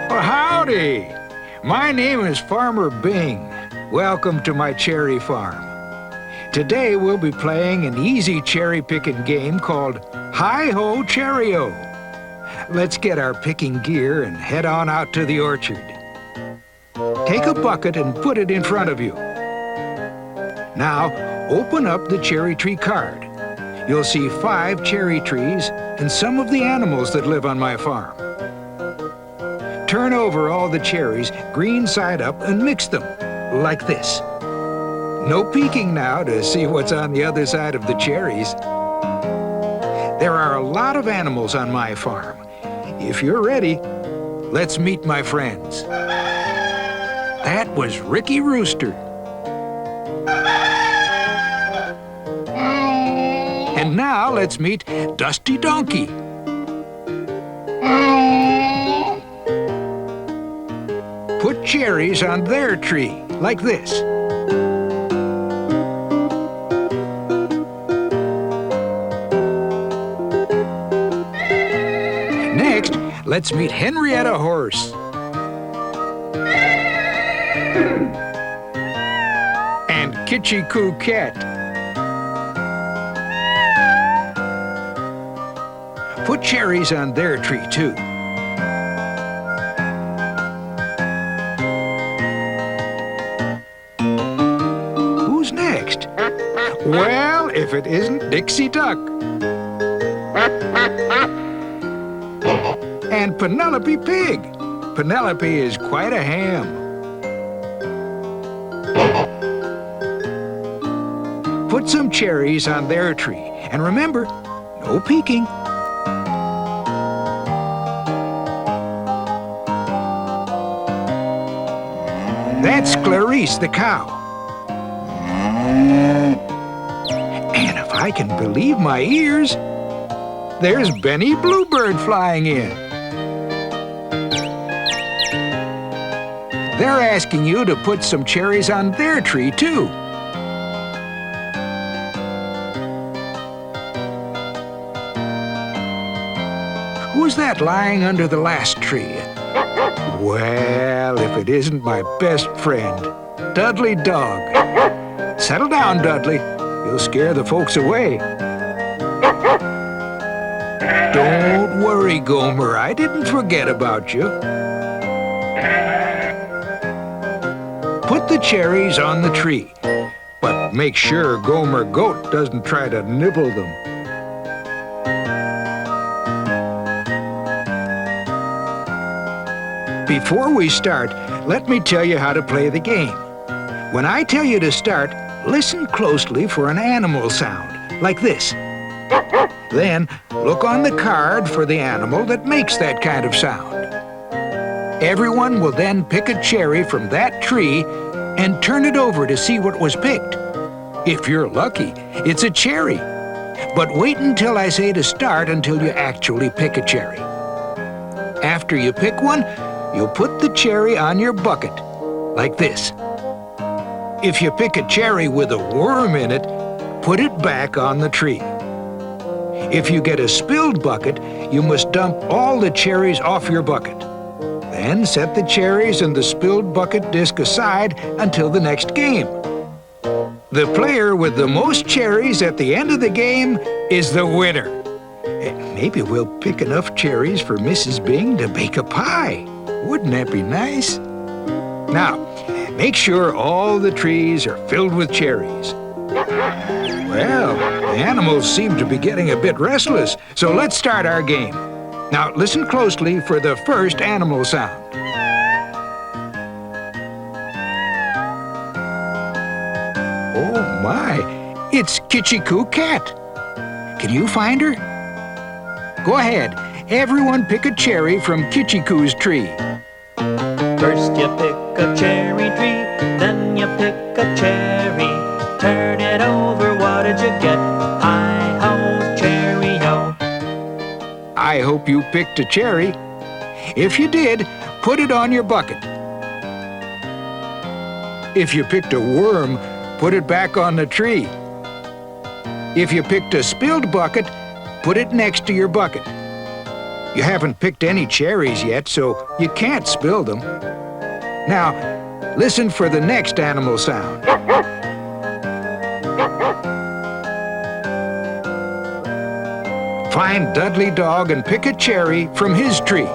Howdy! My name is Farmer Bing. Welcome to my cherry farm. Today we'll be playing an easy cherry-picking game called Hi-Ho Cherry-O. Let's get our picking gear and head on out to the orchard. Take a bucket and put it in front of you. Now, open up the cherry tree card. You'll see 5 cherry trees and some of the animals that live on my farm. Turn over all the cherries green side up and mix them, like this. No peeking now to see what's on the other side of the cherries. There are a lot of animals on my farm. If you're ready, let's meet my friends. That was Ricky Rooster. And now let's meet Dusty Donkey. Put cherries on their tree, like this. Next, let's meet Henrietta Horse. And Kitchy Coo Cat. Put cherries on their tree, too. Who's next? Well, if it isn't Dixie Duck. And Penelope Pig. Penelope is quite a ham. Put some cherries on their tree. And remember, no peeking. That's Clarice the cow. And if I can believe my ears, there's Benny Bluebird flying in. They're asking you to put some cherries on their tree, too. Who's that lying under the last tree? Well, if it isn't my best friend, Dudley Dog. Settle down, Dudley. You'll scare the folks away. Don't worry, Gomer. I didn't forget about you. Put the cherries on the tree, but make sure Gomer Goat doesn't try to nibble them. Before we start, let me tell you how to play the game. When I tell you to start, listen closely for an animal sound, like this. Then, look on the card for the animal that makes that kind of sound. Everyone will then pick a cherry from that tree and turn it over to see what was picked. If you're lucky, it's a cherry. But wait until I say to start until you actually pick a cherry. After you pick one, you'll put the cherry on your bucket, like this. If you pick a cherry with a worm in it, put it back on the tree. If you get a spilled bucket, you must dump all the cherries off your bucket. Then set the cherries and the spilled bucket disc aside until the next game. The player with the most cherries at the end of the game is the winner. Maybe we'll pick enough cherries for Mrs. Bing to bake a pie. Wouldn't that be nice? Now, make sure all the trees are filled with cherries. Well, the animals seem to be getting a bit restless, so let's start our game. Now, listen closely for the first animal sound. Oh my, it's Kitchy Coo Cat. Can you find her? Go ahead, everyone pick a cherry from Kitchy Coo's tree. First you pick a cherry tree, then pick a cherry, turn it over, what did you get? Hi-ho, cherry-o. I hope you picked a cherry. If you did, put it on your bucket. If you picked a worm, put it back on the tree. If you picked a spilled bucket, put it next to your bucket. You haven't picked any cherries yet, so you can't spill them. Now, listen for the next animal sound. Find Dudley Dog and pick a cherry from his tree.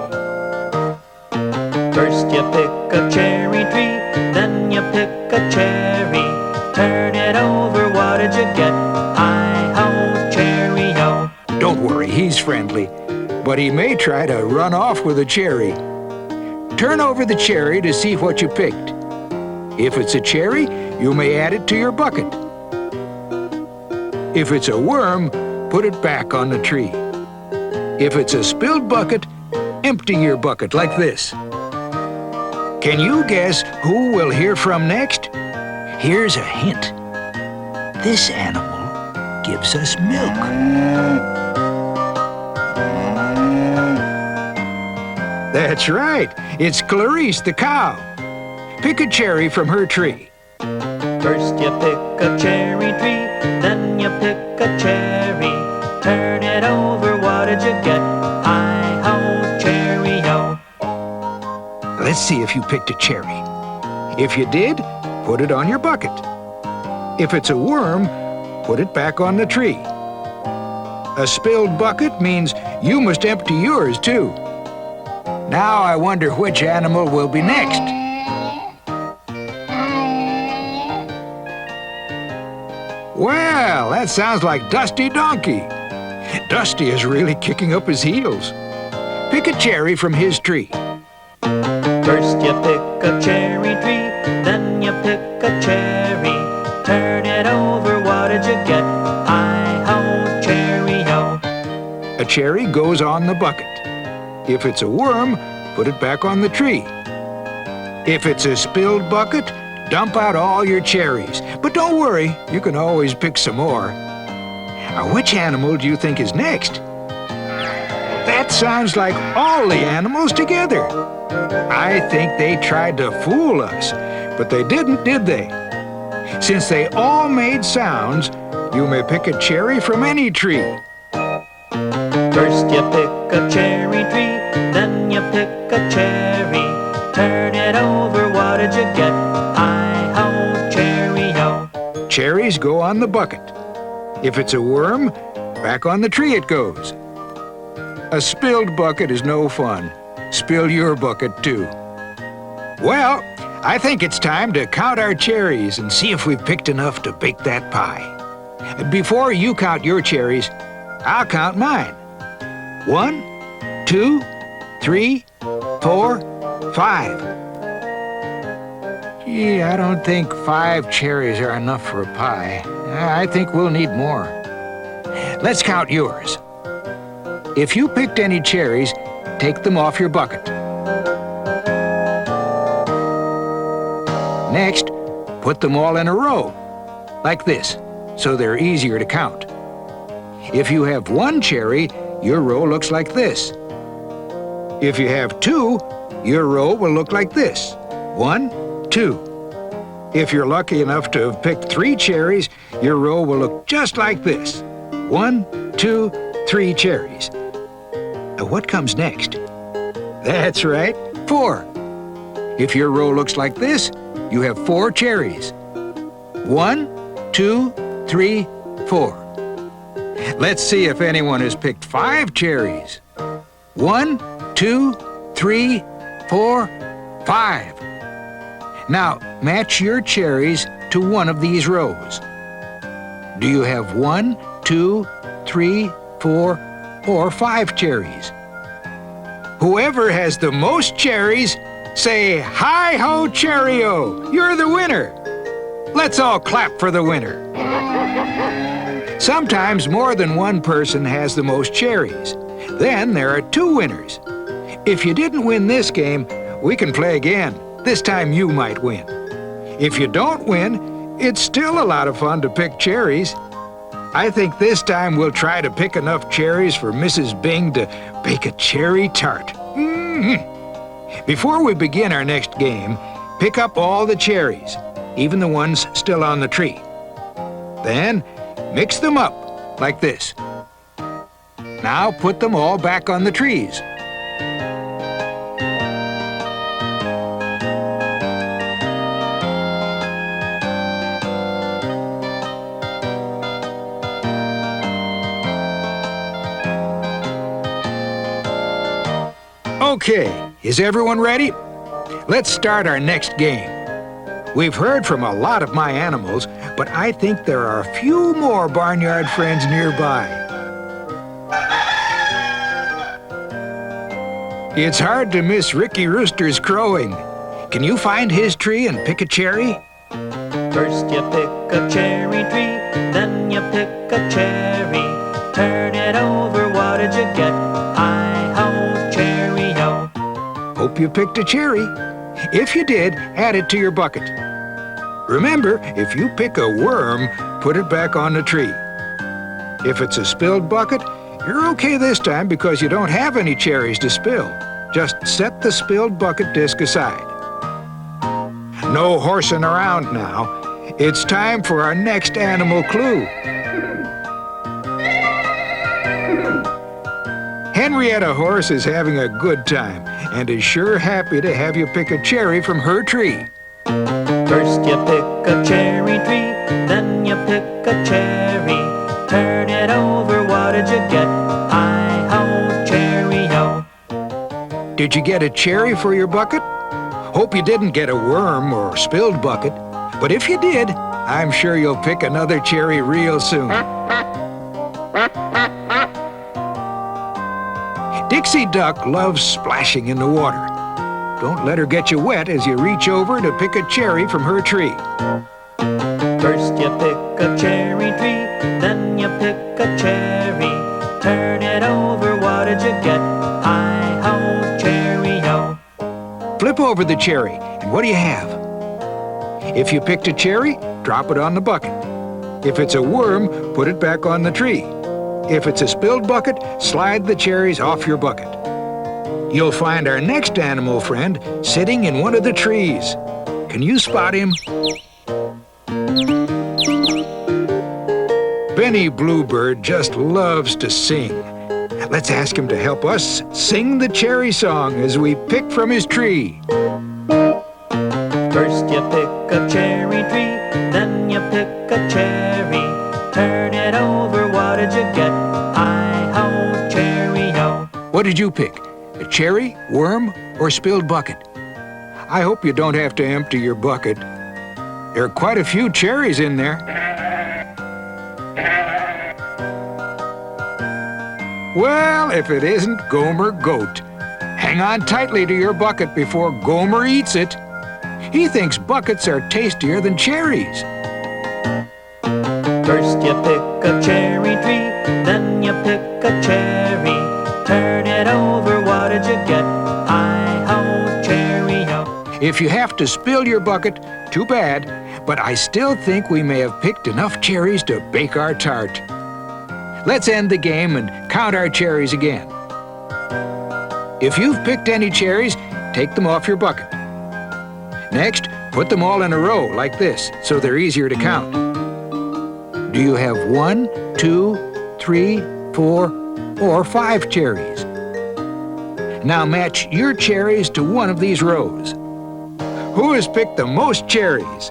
First you pick a cherry tree, then you pick a cherry. Turn it over, what did you get? Hi-ho, cherry-o. Don't worry, he's friendly, but he may try to run off with a cherry. Turn over the cherry to see what you picked. If it's a cherry, you may add it to your bucket. If it's a worm, put it back on the tree. If it's a spilled bucket, empty your bucket like this. Can you guess who we'll hear from next? Here's a hint. This animal gives us milk. That's right. It's Clarice the cow. Pick a cherry from her tree. First you pick a cherry tree, then you pick a cherry. Turn it over, what did you get? Hi-ho, cherry-o. Let's see if you picked a cherry. If you did, put it on your bucket. If it's a worm, put it back on the tree. A spilled bucket means you must empty yours too. Now I wonder which animal will be next. Well, that sounds like Dusty Donkey. Dusty is really kicking up his heels. Pick a cherry from his tree. First you pick a cherry tree, then you pick a cherry. Turn it over, what did you get? Hi-ho, cherry-o. A cherry goes on the bucket. If it's a worm, put it back on the tree. If it's a spilled bucket, dump out all your cherries. But don't worry, you can always pick some more. Now, which animal do you think is next? That sounds like all the animals together. I think they tried to fool us, but they didn't, did they? Since they all made sounds, you may pick a cherry from any tree. First you pick a cherry tree, then you pick a cherry. Turn it over, what did you get? Hi-ho, cherry-o. Cherries go on the bucket. If it's a worm, back on the tree it goes. A spilled bucket is no fun. Spill your bucket too. Well, I think it's time to count our cherries and see if we've picked enough to bake that pie. Before you count your cherries, I'll count mine. 1, 2, 3, 4, 5. Gee, I don't think 5 cherries are enough for a pie. I think we'll need more. Let's count yours. If you picked any cherries, take them off your bucket. Next, put them all in a row, like this, so they're easier to count. If you have 1 cherry, your row looks like this. If you have 2, your row will look like this. 1, 2. If you're lucky enough to have picked 3 cherries, your row will look just like this. 1, 2, 3 cherries. Now what comes next? That's right, 4. If your row looks like this, you have 4 cherries. 1, 2, 3, 4. Let's see if anyone has picked 5 cherries. 1, 2, 3, 4, 5. Now, match your cherries to one of these rows. Do you have 1, 2, 3, 4, or 5 cherries? Whoever has the most cherries, say hi-ho, cherry-o! You're the winner! Let's all clap for the winner. Sometimes more than one person has the most cherries. Then there are 2 winners. If you didn't win this game, we can play again. This time you might win. If you don't win, it's still a lot of fun to pick cherries. I think this time we'll try to pick enough cherries for Mrs. Bing to bake a cherry tart. Before we begin our next game, pick up all the cherries, even the ones still on the tree. Then, mix them up, like this. Now put them all back on the trees. Okay, is everyone ready? Let's start our next game. We've heard from a lot of my animals, but I think there are a few more barnyard friends nearby. It's hard to miss Ricky Rooster's crowing. Can you find his tree and pick a cherry? First you pick a cherry tree, then you pick a cherry. Turn it over, what did you get? Hi-ho, cherry-ho. Hope you picked a cherry. If you did, add it to your bucket. Remember, if you pick a worm, put it back on the tree. If it's a spilled bucket, you're okay this time because you don't have any cherries to spill. Just set the spilled bucket disc aside. No horsing around now. It's time for our next animal clue. Henrietta Horse is having a good time and is sure happy to have you pick a cherry from her tree. First you pick a cherry tree, then you pick a cherry. Turn it over, what did you get? Hi-ho, cherry-ho. Did you get a cherry for your bucket? Hope you didn't get a worm or spilled bucket. But if you did, I'm sure you'll pick another cherry real soon. Dixie Duck loves splashing in the water. Don't let her get you wet as you reach over to pick a cherry from her tree. First you pick a cherry tree, then you pick a cherry. Turn it over, what did you get? Hi-ho, cherry-ho. Flip over the cherry, and what do you have? If you picked a cherry, drop it on the bucket. If it's a worm, put it back on the tree. If it's a spilled bucket, slide the cherries off your bucket. You'll find our next animal friend sitting in one of the trees. Can you spot him? Benny Bluebird just loves to sing. Let's ask him to help us sing the cherry song as we pick from his tree. First you pick a cherry tree, then you pick a cherry. Turn it over, what did you get? Hi-ho, cherry-ho. What did you pick? A cherry, worm, or spilled bucket? I hope you don't have to empty your bucket. There are quite a few cherries in there. Well, if it isn't Gomer Goat. Hang on tightly to your bucket before Gomer eats it. He thinks buckets are tastier than cherries. First you pick a cherry tree, then you pick a cherry. Turn it over, what did you get? Hi-ho, cherry-ho. If you have to spill your bucket, too bad, but I still think we may have picked enough cherries to bake our tart. Let's end the game and count our cherries again. If you've picked any cherries, take them off your bucket. Next, put them all in a row like this, so they're easier to count. Do you have 1, 2, 3, 4, or 5 cherries? Now match your cherries to one of these rows. Who has picked the most cherries?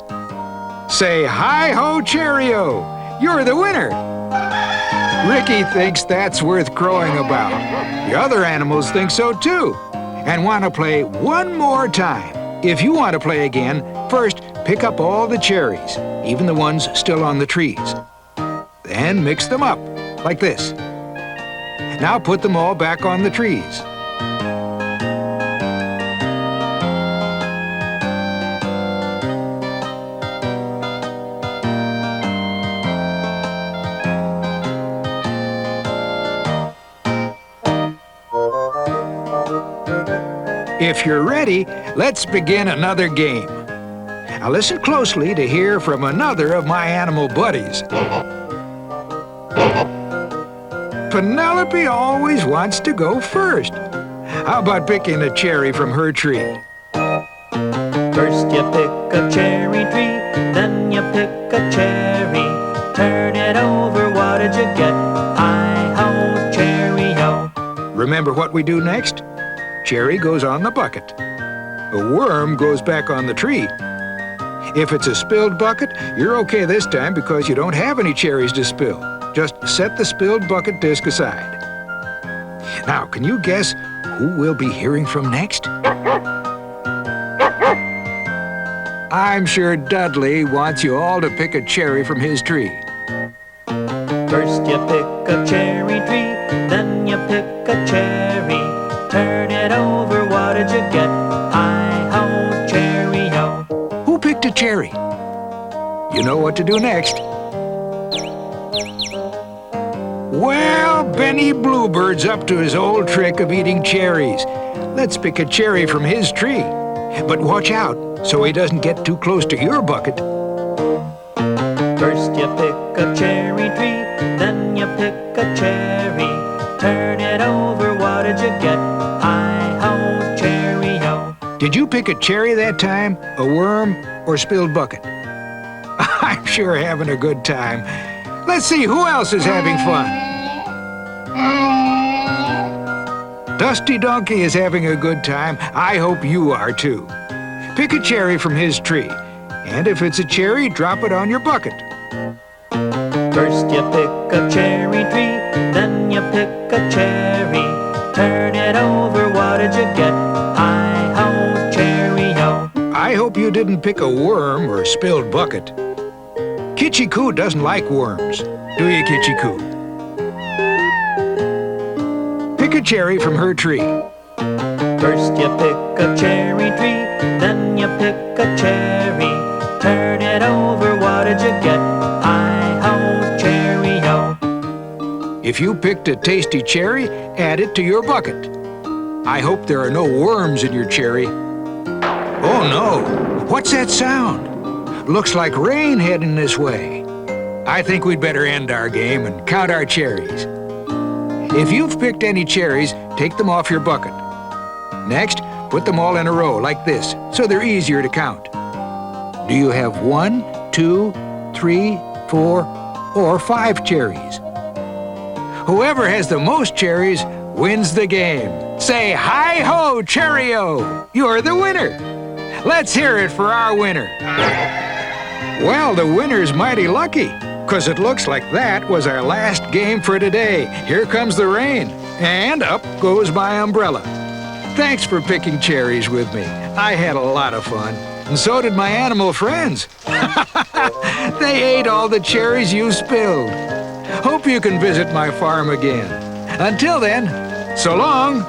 Say hi-ho, cherry-o! You're the winner! Ricky thinks that's worth crowing about. The other animals think so too, and want to play one more time. If you want to play again, first pick up all the cherries, even the ones still on the trees. Then mix them up, like this. Now put them all back on the trees. If you're ready, let's begin another game. Now listen closely to hear from another of my animal buddies. Penelope always wants to go first. How about picking a cherry from her tree? First you pick a cherry tree, then you pick a cherry. Turn it over, what did you get? Hi-ho, cherry-o. Remember what we do next? Cherry goes on the bucket. A worm goes back on the tree. If it's a spilled bucket, you're okay this time because you don't have any cherries to spill. Just set the spilled bucket disc aside. Now, can you guess who we'll be hearing from next? I'm sure Dudley wants you all to pick a cherry from his tree. First you pick a cherry tree, then you pick a cherry. Turn it over, what did you get? Hi-ho, cherry-o. Who picked a cherry? You know what to do next. Well, Benny Bluebird's up to his old trick of eating cherries. Let's pick a cherry from his tree. But watch out so he doesn't get too close to your bucket. First you pick a cherry tree, then you pick a cherry. Turn it over, what did you get? Hi-ho, cherry-o. Did you pick a cherry that time, a worm, or spilled bucket? I'm sure having a good time. Let's see who else is having fun. Dusty Donkey is having a good time. I hope you are too. Pick a cherry from his tree. And if it's a cherry, drop it on your bucket. First you pick a cherry tree, then you pick a cherry. Turn it over, what did you get? Hi-ho, cherry-o. I hope you didn't pick a worm or spilled bucket. Kitchi-Coo doesn't like worms. Do you, Kitchi-Coo? Pick a cherry from her tree. First you pick a cherry tree, then you pick a cherry. Turn it over, what did you get? Hi-ho, cherry-o. If you picked a tasty cherry, add it to your bucket. I hope there are no worms in your cherry. Oh no! What's that sound? Looks like rain heading this way. I think we'd better end our game and count our cherries. If you've picked any cherries, take them off your bucket. Next, put them all in a row like this, so they're easier to count. Do you have 1, 2, 3, 4, or 5 cherries? Whoever has the most cherries wins the game. Say hi-ho, cherry-o! You're the winner. Let's hear it for our winner. Well, the winner's mighty lucky, 'cause it looks like that was our last game for today. Here comes the rain, and up goes my umbrella. Thanks for picking cherries with me. I had a lot of fun, and so did my animal friends. They ate all the cherries you spilled. Hope you can visit my farm again. Until then, so long.